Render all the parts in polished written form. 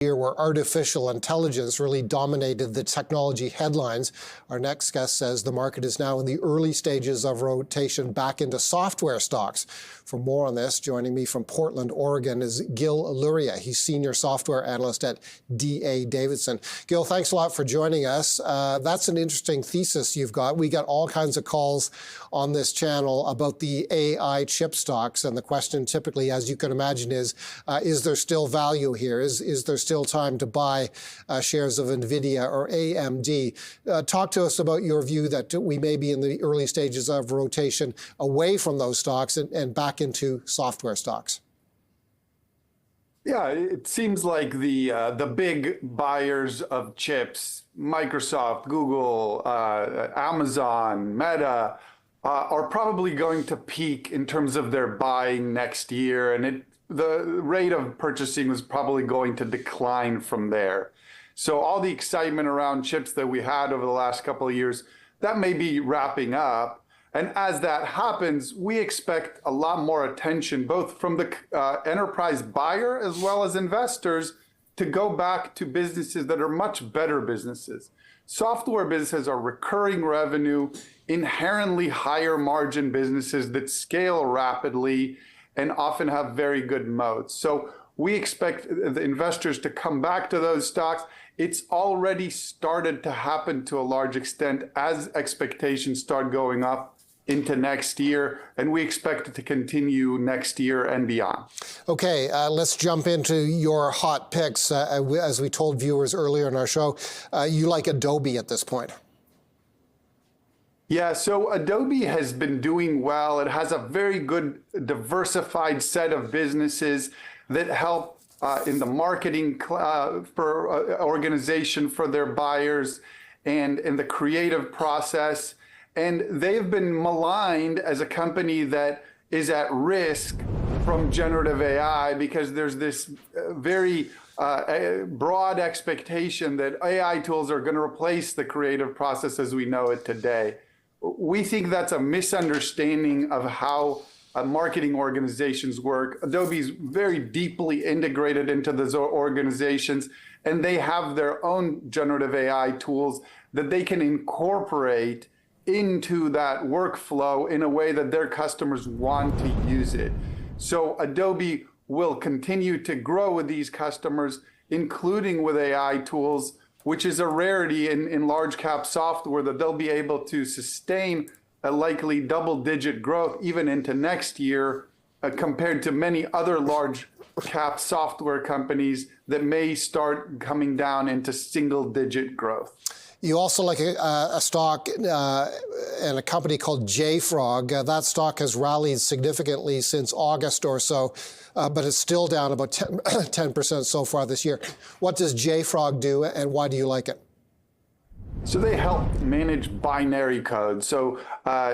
year where artificial intelligence really dominated the technology headlines. Our next guest says the market is now in the early stages of rotation back into software stocks. For more on this, joining me from Portland, Oregon is Gil Luria. He's senior software analyst at D.A. Davidson. Gil, thanks a lot for joining us. That's an interesting thesis you've got. We got all kinds of calls on this channel about the AI chip stocks, and the question typically, as you can imagine, is there still value here? Is there still time to buy shares of NVIDIA or AMD? Talk to us about your view that we may be in the early stages of rotation away from those stocks and back into software stocks. Yeah, it seems like the big buyers of chips, Microsoft, Google, Amazon, Meta, are probably going to peak in terms of their buying next year, and the rate of purchasing was probably going to decline from there. So all the excitement around chips that we had over the last couple of years, that may be wrapping up. And as that happens, we expect a lot more attention, both from the enterprise buyer as well as investors, to go back to businesses that are much better businesses. Software businesses are recurring revenue, inherently higher margin businesses that scale rapidly and often have very good moats. So we expect the investors to come back to those stocks. It's already started to happen to a large extent as expectations start going up into next year, and we expect it to continue next year and beyond. Okay, let's jump into your hot picks. As we told viewers earlier in our show, you like Adobe at this point. Yeah, so Adobe has been doing well. It has a very good diversified set of businesses that help in the marketing for organization for their buyers and in the creative process. And they've been maligned as a company that is at risk from generative AI because there's this very broad expectation that AI tools are going to replace the creative process as we know it today. We think that's a misunderstanding of how marketing organizations work. Adobe's very deeply integrated into those organizations, and they have their own generative AI tools that they can incorporate into that workflow in a way that their customers want to use it. So Adobe will continue to grow with these customers, including with AI tools, which is a rarity in large cap software, that they'll be able to sustain a likely double-digit growth even into next year compared to many other large cap software companies that may start coming down into single-digit growth. You also like a stock and a company called JFrog. That stock has rallied significantly since August or so, but it's still down about 10% so far this year. What does JFrog do, and why do you like it? So they help manage binary code. So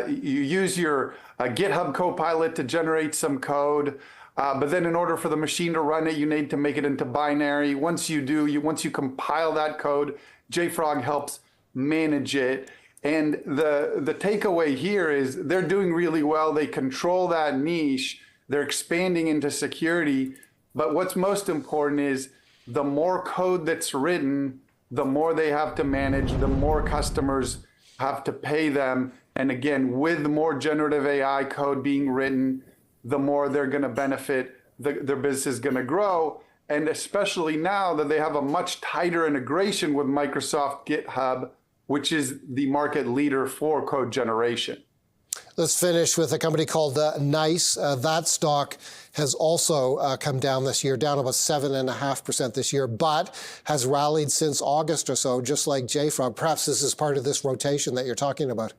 you use your GitHub Copilot to generate some code, but then in order for the machine to run it, you need to make it into binary. Once you do, once you compile that code, JFrog helps manage it. And the takeaway here is they're doing really well. They control that niche. They're expanding into security. But what's most important is the more code that's written, the more they have to manage, the more customers have to pay them. And again, with more generative AI code being written, the more they're going to benefit, their business is going to grow. And especially now that they have a much tighter integration with Microsoft GitHub, which is the market leader for code generation. Let's finish with a company called Nice. That stock has also come down this year, down about 7.5% this year, but has rallied since August or so, just like JFrog. Perhaps this is part of this rotation that you're talking about.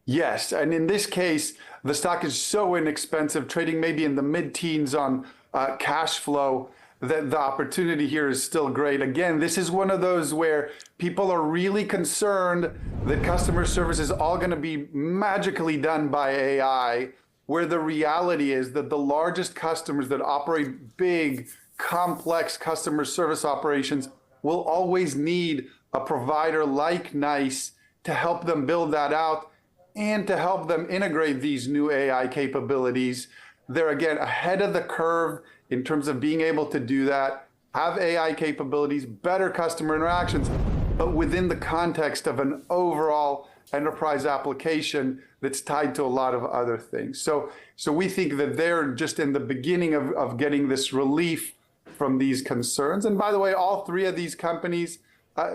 Yes, and in this case, the stock is so inexpensive, trading maybe in the mid-teens on cash flow, that the opportunity here is still great. Again, this is one of those where people are really concerned that customer service is all going to be magically done by AI, where the reality is that the largest customers that operate big, complex customer service operations will always need a provider like Nice to help them build that out and to help them integrate these new AI capabilities. They're, again, ahead of the curve in terms of being able to do that. have AI capabilities, better customer interactions, but within the context of an overall enterprise application that's tied to a lot of other things. So we think that they're just in the beginning of getting this relief from these concerns. And by the way, all three of these companies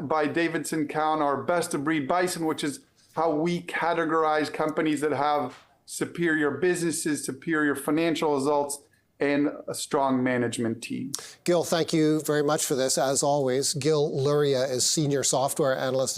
by Davidson count are best of breed bison, which is how we categorize companies that have superior businesses, superior financial results, and a strong management team. Gil, thank you very much for this. As always, Gil Luria is Senior Software Analyst